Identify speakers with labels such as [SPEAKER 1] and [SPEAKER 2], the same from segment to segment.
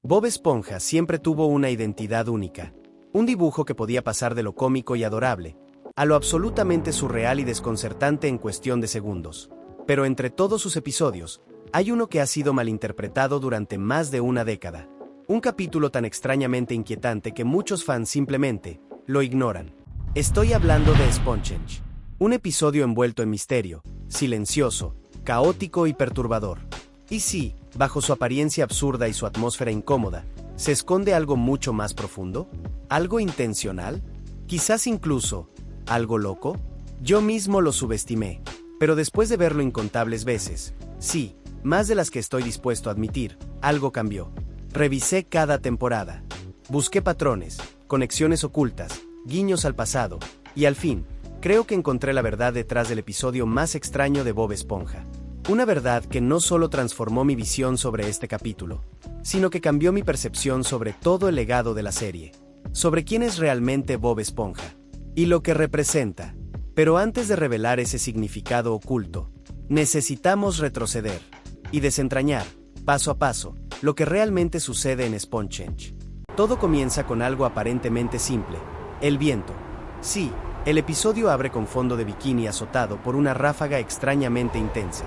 [SPEAKER 1] Bob Esponja siempre tuvo una identidad única. Un dibujo que podía pasar de lo cómico y adorable a lo absolutamente surreal y desconcertante en cuestión de segundos. Pero entre todos sus episodios, hay uno que ha sido malinterpretado durante más de una década. Un capítulo tan extrañamente inquietante que muchos fans simplemente lo ignoran. Estoy hablando de SpongeBob. Un episodio envuelto en misterio, silencioso, caótico y perturbador. Y sí, bajo su apariencia absurda y su atmósfera incómoda, ¿se esconde algo mucho más profundo? ¿Algo intencional? Quizás incluso, ¿algo loco? Yo mismo lo subestimé, pero después de verlo incontables veces, sí, más de las que estoy dispuesto a admitir, algo cambió. Revisé cada temporada. Busqué patrones, conexiones ocultas, guiños al pasado, y al fin, creo que encontré la verdad detrás del episodio más extraño de Bob Esponja. Una verdad que no solo transformó mi visión sobre este capítulo, sino que cambió mi percepción sobre todo el legado de la serie, sobre quién es realmente Bob Esponja, y lo que representa. Pero antes de revelar ese significado oculto, necesitamos retroceder y desentrañar, paso a paso, lo que realmente sucede en SpongeBob. Todo comienza con algo aparentemente simple: el viento. Sí, el episodio abre con fondo de bikini azotado por una ráfaga extrañamente intensa.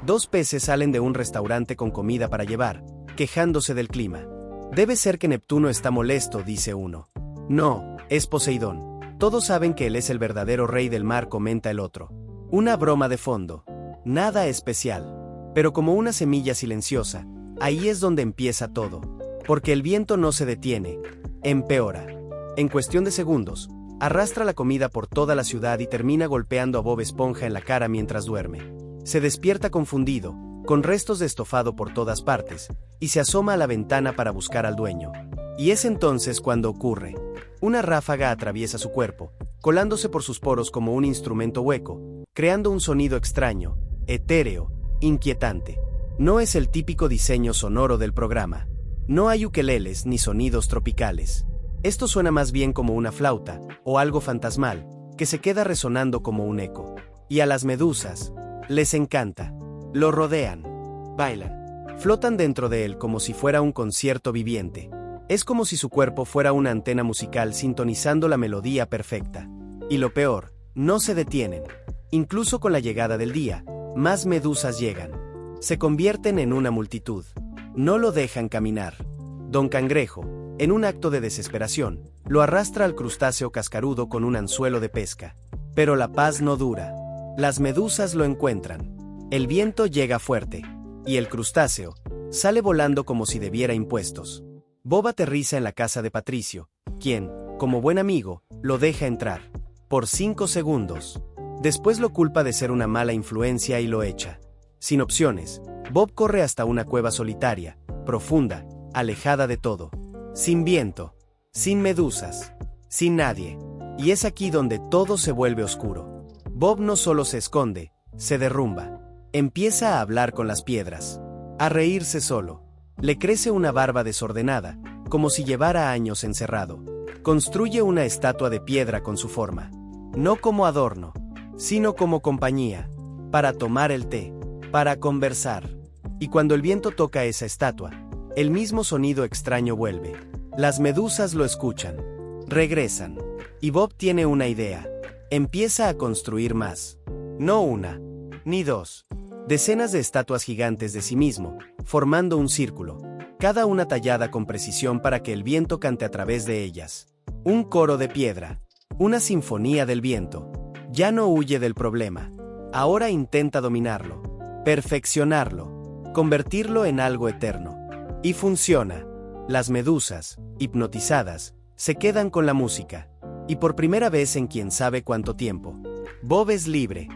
[SPEAKER 1] Dos peces salen de un restaurante con comida para llevar, quejándose del clima. Debe ser que Neptuno está molesto, dice uno. No, es Poseidón. Todos saben que él es el verdadero rey del mar, comenta el otro. Una broma de fondo. Nada especial. Pero como una semilla silenciosa, ahí es donde empieza todo. Porque el viento no se detiene, empeora. En cuestión de segundos, arrastra la comida por toda la ciudad y termina golpeando a Bob Esponja en la cara mientras duerme. Se despierta confundido, con restos de estofado por todas partes, y se asoma a la ventana para buscar al dueño. Y es entonces cuando ocurre. Una ráfaga atraviesa su cuerpo, colándose por sus poros como un instrumento hueco, creando un sonido extraño, etéreo, inquietante. No es el típico diseño sonoro del programa. No hay ukeleles ni sonidos tropicales. Esto suena más bien como una flauta, o algo fantasmal, que se queda resonando como un eco. Y a las medusas les encanta. Lo rodean, bailan, flotan dentro de él como si fuera un concierto viviente. Es como si su cuerpo fuera una antena musical sintonizando la melodía perfecta. Y lo peor, no se detienen. Incluso con la llegada del día, más medusas llegan. Se convierten en una multitud. No lo dejan caminar. Don Cangrejo, en un acto de desesperación, lo arrastra al crustáceo cascarudo con un anzuelo de pesca. Pero la paz no dura. Las medusas lo encuentran. El viento llega fuerte, y el crustáceo sale volando como si debiera impuestos. Bob aterriza en la casa de Patricio, quien, como buen amigo, lo deja entrar. Por 5 segundos. Después lo culpa de ser una mala influencia y lo echa. Sin opciones, Bob corre hasta una cueva solitaria, profunda, alejada de todo. Sin viento, sin medusas, sin nadie. Y es aquí donde todo se vuelve oscuro. Bob no solo se esconde, se derrumba. Empieza a hablar con las piedras, a reírse solo. Le crece una barba desordenada, como si llevara años encerrado. Construye una estatua de piedra con su forma. No como adorno, sino como compañía, para tomar el té, para conversar. Y cuando el viento toca esa estatua, el mismo sonido extraño vuelve. Las medusas lo escuchan, regresan. Y Bob tiene una idea. Empieza a construir más. No una, ni dos. Decenas de estatuas gigantes de sí mismo, formando un círculo, cada una tallada con precisión para que el viento cante a través de ellas. Un coro de piedra. Una sinfonía del viento. Ya no huye del problema. Ahora intenta dominarlo, perfeccionarlo, convertirlo en algo eterno. Y funciona. Las medusas, hipnotizadas, se quedan con la música. Y por primera vez en quién sabe cuánto tiempo, Bob es libre.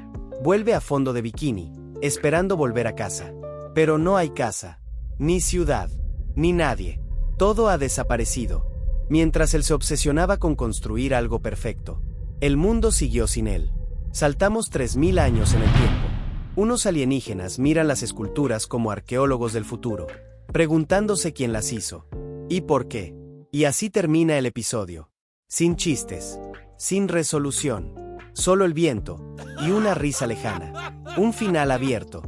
[SPEAKER 1] Vuelve a fondo de bikini, esperando volver a casa. Pero no hay casa, ni ciudad, ni nadie. Todo ha desaparecido. Mientras él se obsesionaba con construir algo perfecto, el mundo siguió sin él. Saltamos 3000 años en el tiempo. Unos alienígenas miran las esculturas como arqueólogos del futuro, preguntándose quién las hizo y por qué. Y así termina el episodio. Sin chistes, sin resolución, solo el viento y una risa lejana. Un final abierto,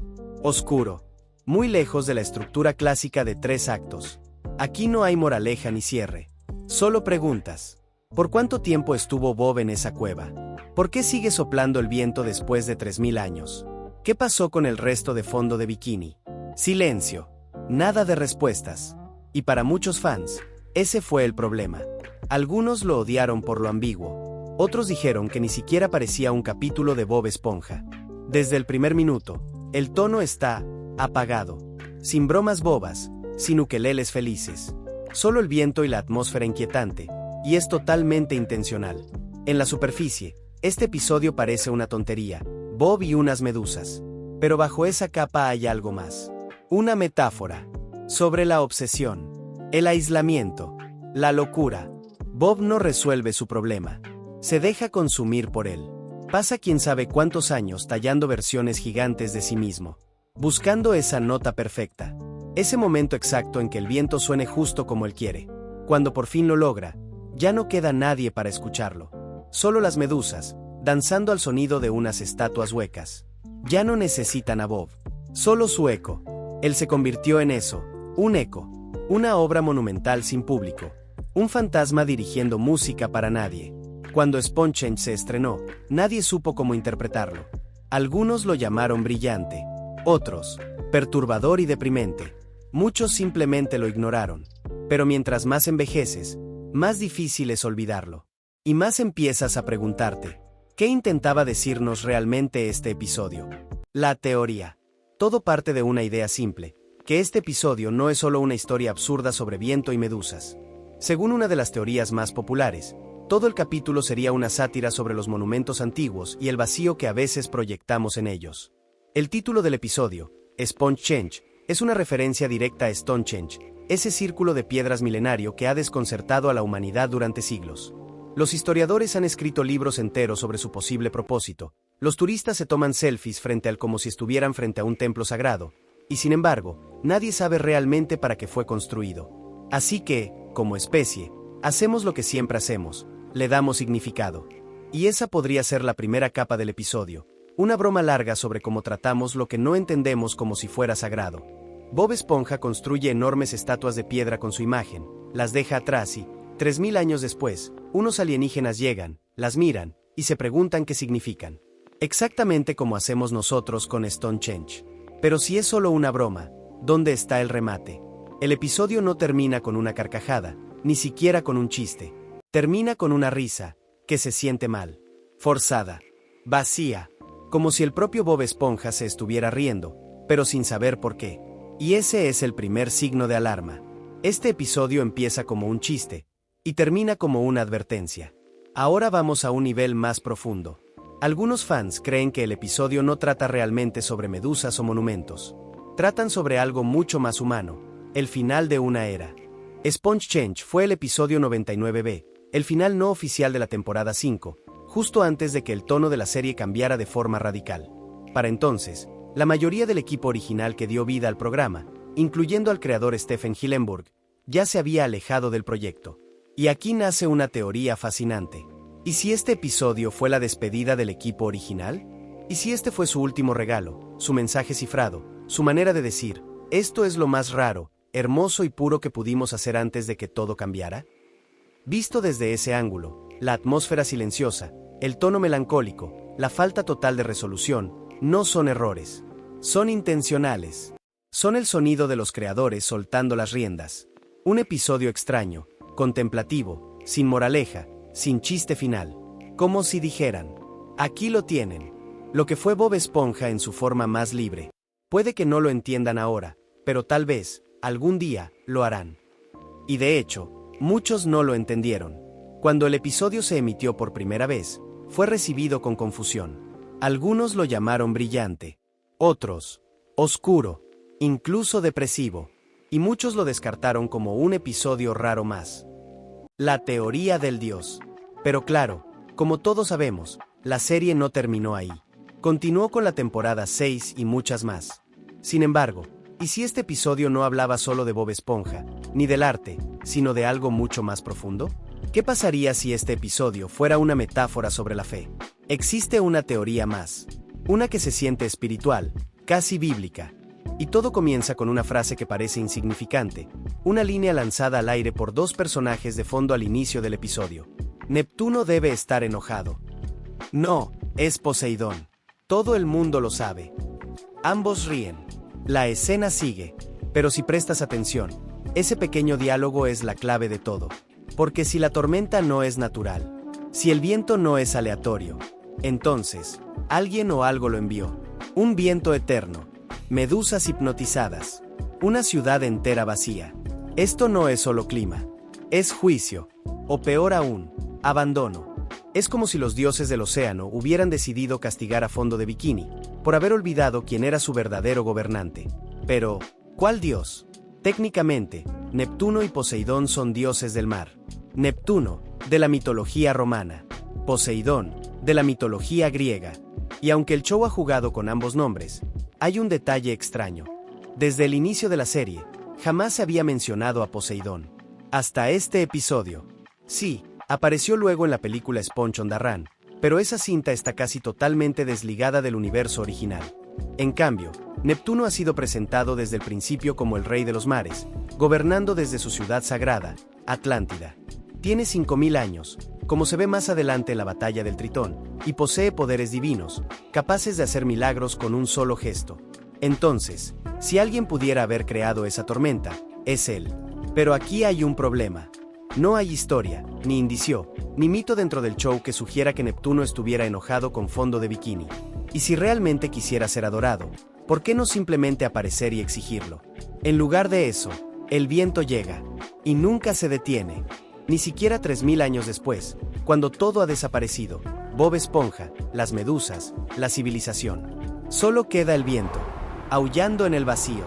[SPEAKER 1] oscuro, muy lejos de la estructura clásica de 3 actos. Aquí no hay moraleja ni cierre. Solo preguntas. ¿Por cuánto tiempo estuvo Bob en esa cueva? ¿Por qué sigue soplando el viento después de 3000 años? ¿Qué pasó con el resto de fondo de bikini? Silencio. Nada de respuestas. Y para muchos fans, ese fue el problema. Algunos lo odiaron por lo ambiguo. Otros dijeron que ni siquiera parecía un capítulo de Bob Esponja. Desde el primer minuto, el tono está apagado. Sin bromas bobas, sin ukeleles felices. Solo el viento y la atmósfera inquietante. Y es totalmente intencional. En la superficie, este episodio parece una tontería. Bob y unas medusas. Pero bajo esa capa hay algo más. Una metáfora. Sobre la obsesión. El aislamiento. La locura. Bob no resuelve su problema. Se deja consumir por él. Pasa quién sabe cuántos años tallando versiones gigantes de sí mismo. Buscando esa nota perfecta. Ese momento exacto en que el viento suene justo como él quiere. Cuando por fin lo logra, ya no queda nadie para escucharlo. Solo las medusas, danzando al sonido de unas estatuas huecas. Ya no necesitan a Bob. Solo su eco. Él se convirtió en eso, un eco. Una obra monumental sin público. Un fantasma dirigiendo música para nadie. Cuando SpongeChange se estrenó, nadie supo cómo interpretarlo. Algunos lo llamaron brillante. Otros, perturbador y deprimente. Muchos simplemente lo ignoraron. Pero mientras más envejeces, más difícil es olvidarlo. Y más empiezas a preguntarte, ¿qué intentaba decirnos realmente este episodio? La teoría. Todo parte de una idea simple, que este episodio no es solo una historia absurda sobre viento y medusas. Según una de las teorías más populares, todo el capítulo sería una sátira sobre los monumentos antiguos y el vacío que a veces proyectamos en ellos. El título del episodio, SpongeChange, es una referencia directa a Stonehenge, ese círculo de piedras milenario que ha desconcertado a la humanidad durante siglos. Los historiadores han escrito libros enteros sobre su posible propósito. Los turistas se toman selfies frente al como si estuvieran frente a un templo sagrado, y sin embargo, nadie sabe realmente para qué fue construido. Así que, como especie, hacemos lo que siempre hacemos, le damos significado. Y esa podría ser la primera capa del episodio, una broma larga sobre cómo tratamos lo que no entendemos como si fuera sagrado. Bob Esponja construye enormes estatuas de piedra con su imagen, las deja atrás y, 3000 años después, unos alienígenas llegan, las miran, y se preguntan qué significan. Exactamente como hacemos nosotros con Stonehenge. Pero si es solo una broma, ¿dónde está el remate? El episodio no termina con una carcajada, ni siquiera con un chiste. Termina con una risa, que se siente mal. Forzada. Vacía. Como si el propio Bob Esponja se estuviera riendo, pero sin saber por qué. Y ese es el primer signo de alarma. Este episodio empieza como un chiste, y termina como una advertencia. Ahora vamos a un nivel más profundo. Algunos fans creen que el episodio no trata realmente sobre medusas o monumentos. Tratan sobre algo mucho más humano, el final de una era. SpongeChange fue el episodio 99B, el final no oficial de la temporada 5, justo antes de que el tono de la serie cambiara de forma radical. Para entonces, la mayoría del equipo original que dio vida al programa, incluyendo al creador Stephen Hillenburg, ya se había alejado del proyecto. Y aquí nace una teoría fascinante. ¿Y si este episodio fue la despedida del equipo original? ¿Y si este fue su último regalo, su mensaje cifrado, su manera de decir, esto es lo más raro, hermoso y puro que pudimos hacer antes de que todo cambiara? Visto desde ese ángulo, la atmósfera silenciosa, el tono melancólico, la falta total de resolución, no son errores. Son intencionales. Son el sonido de los creadores soltando las riendas. Un episodio extraño, contemplativo, sin moraleja, sin chiste final. Como si dijeran, aquí lo tienen. Lo que fue Bob Esponja en su forma más libre. Puede que no lo entiendan ahora, pero tal vez, algún día, lo harán. Y de hecho, muchos no lo entendieron. Cuando el episodio se emitió por primera vez, fue recibido con confusión. Algunos lo llamaron brillante. Otros, oscuro, incluso depresivo. Y muchos lo descartaron como un episodio raro más. La teoría del dios. Pero claro, como todos sabemos, la serie no terminó ahí. Continuó con la temporada 6 y muchas más. Sin embargo, ¿y si este episodio no hablaba solo de Bob Esponja, ni del arte, sino de algo mucho más profundo? ¿Qué pasaría si este episodio fuera una metáfora sobre la fe? Existe una teoría más. Una que se siente espiritual, casi bíblica. Y todo comienza con una frase que parece insignificante, una línea lanzada al aire por dos personajes de fondo al inicio del episodio. Neptuno debe estar enojado. No, es Poseidón. Todo el mundo lo sabe. Ambos ríen. La escena sigue, pero si prestas atención, ese pequeño diálogo es la clave de todo. Porque si la tormenta no es natural, si el viento no es aleatorio, entonces, alguien o algo lo envió. Un viento eterno. Medusas hipnotizadas. Una ciudad entera vacía. Esto no es solo clima. Es juicio. O peor aún, abandono. Es como si los dioses del océano hubieran decidido castigar a Fondo de Bikini, por haber olvidado quién era su verdadero gobernante. Pero, ¿cuál dios? Técnicamente, Neptuno y Poseidón son dioses del mar. Neptuno, de la mitología romana. Poseidón, de la mitología griega. Y aunque el show ha jugado con ambos nombres, hay un detalle extraño. Desde el inicio de la serie, jamás se había mencionado a Poseidón. Hasta este episodio. Sí, apareció luego en la película Sponge on the Run, pero esa cinta está casi totalmente desligada del universo original. En cambio, Neptuno ha sido presentado desde el principio como el rey de los mares, gobernando desde su ciudad sagrada, Atlántida. Tiene 5000 años, como se ve más adelante en la batalla del Tritón, y posee poderes divinos, capaces de hacer milagros con un solo gesto. Entonces, si alguien pudiera haber creado esa tormenta, es él. Pero aquí hay un problema. No hay historia, ni indicio, ni mito dentro del show que sugiera que Neptuno estuviera enojado con Fondo de Bikini. Y si realmente quisiera ser adorado, ¿por qué no simplemente aparecer y exigirlo? En lugar de eso, el viento llega, y nunca se detiene. Ni siquiera 3000 años después, cuando todo ha desaparecido, Bob Esponja, las medusas, la civilización. Solo queda el viento, aullando en el vacío.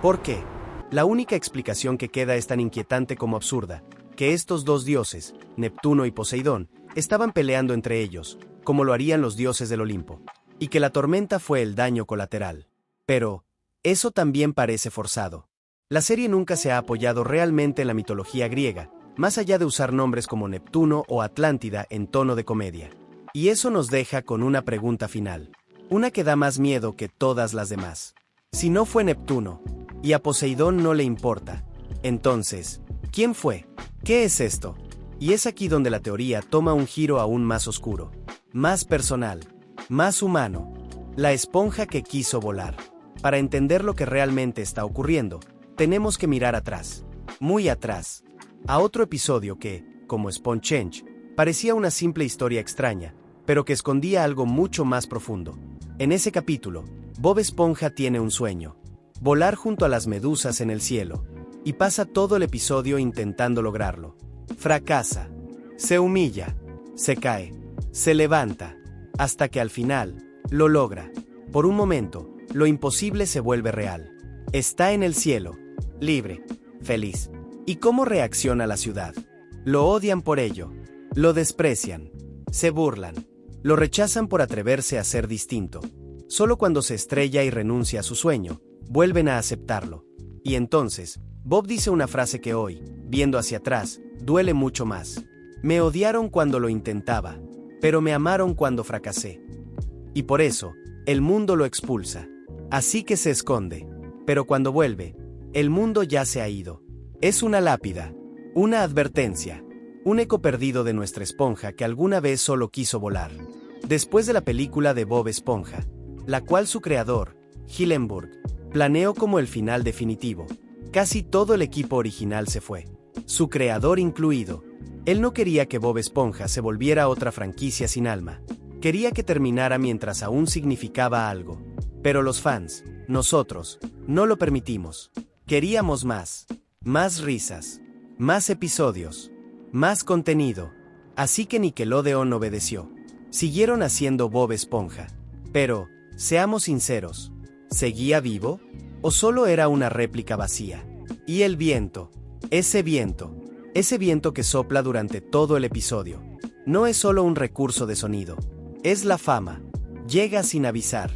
[SPEAKER 1] ¿Por qué? La única explicación que queda es tan inquietante como absurda, que estos dos dioses, Neptuno y Poseidón, estaban peleando entre ellos, como lo harían los dioses del Olimpo, y que la tormenta fue el daño colateral. Pero, eso también parece forzado. La serie nunca se ha apoyado realmente en la mitología griega, más allá de usar nombres como Neptuno o Atlántida en tono de comedia. Y eso nos deja con una pregunta final. Una que da más miedo que todas las demás. Si no fue Neptuno, y a Poseidón no le importa, entonces, ¿quién fue? ¿Qué es esto? Y es aquí donde la teoría toma un giro aún más oscuro, más personal, más humano. La esponja que quiso volar. Para entender lo que realmente está ocurriendo, tenemos que mirar atrás, muy atrás, a otro episodio que, como Sponge, parecía una simple historia extraña, pero que escondía algo mucho más profundo. En ese capítulo, Bob Esponja tiene un sueño: volar junto a las medusas en el cielo, y pasa todo el episodio intentando lograrlo. Fracasa, se humilla, se cae, se levanta, hasta que al final, lo logra. Por un momento, lo imposible se vuelve real. Está en el cielo, libre, feliz. ¿Y cómo reacciona la ciudad? Lo odian por ello, lo desprecian, se burlan, lo rechazan por atreverse a ser distinto. Solo cuando se estrella y renuncia a su sueño, vuelven a aceptarlo. Y entonces, Bob dice una frase que hoy, viendo hacia atrás, duele mucho más. Me odiaron cuando lo intentaba, pero me amaron cuando fracasé. Y por eso, el mundo lo expulsa. Así que se esconde. Pero cuando vuelve, el mundo ya se ha ido. Es una lápida, una advertencia, un eco perdido de nuestra esponja que alguna vez solo quiso volar. Después de la película de Bob Esponja, la cual su creador, Hillenburg, planeó como el final definitivo, casi todo el equipo original se fue, su creador incluido. Él no quería que Bob Esponja se volviera otra franquicia sin alma. Quería que terminara mientras aún significaba algo. Pero los fans, nosotros, no lo permitimos. Queríamos más. Más risas, más episodios, más contenido. Así que Nickelodeon obedeció. Siguieron haciendo Bob Esponja. Pero, seamos sinceros, ¿seguía vivo? ¿O solo era una réplica vacía? Y el viento, ese viento que sopla durante todo el episodio, no es solo un recurso de sonido. Es la fama. Llega sin avisar.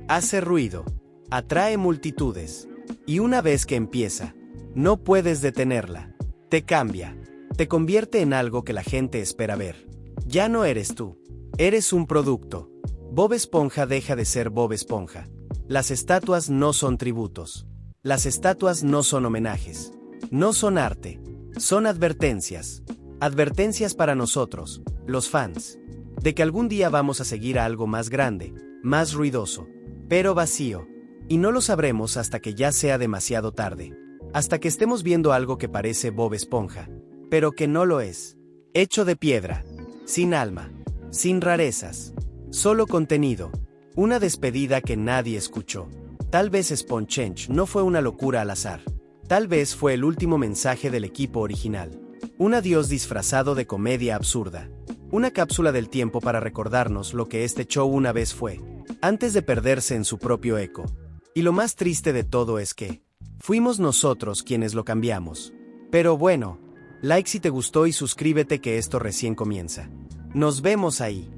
[SPEAKER 1] Hace ruido. Atrae multitudes. Y una vez que empieza, no puedes detenerla. Te cambia. Te convierte en algo que la gente espera ver. Ya no eres tú. Eres un producto. Bob Esponja deja de ser Bob Esponja. Las estatuas no son tributos. Las estatuas no son homenajes. No son arte. Son advertencias. Advertencias para nosotros, los fans, de que algún día vamos a seguir a algo más grande, más ruidoso, pero vacío. Y no lo sabremos hasta que ya sea demasiado tarde. Hasta que estemos viendo algo que parece Bob Esponja, pero que no lo es. Hecho de piedra, sin alma, sin rarezas, solo contenido. Una despedida que nadie escuchó. Tal vez Sponge no fue una locura al azar. Tal vez fue el último mensaje del equipo original. Un adiós disfrazado de comedia absurda. Una cápsula del tiempo para recordarnos lo que este show una vez fue, antes de perderse en su propio eco. Y lo más triste de todo es que fuimos nosotros quienes lo cambiamos. Pero bueno, like si te gustó y suscríbete que esto recién comienza. Nos vemos ahí.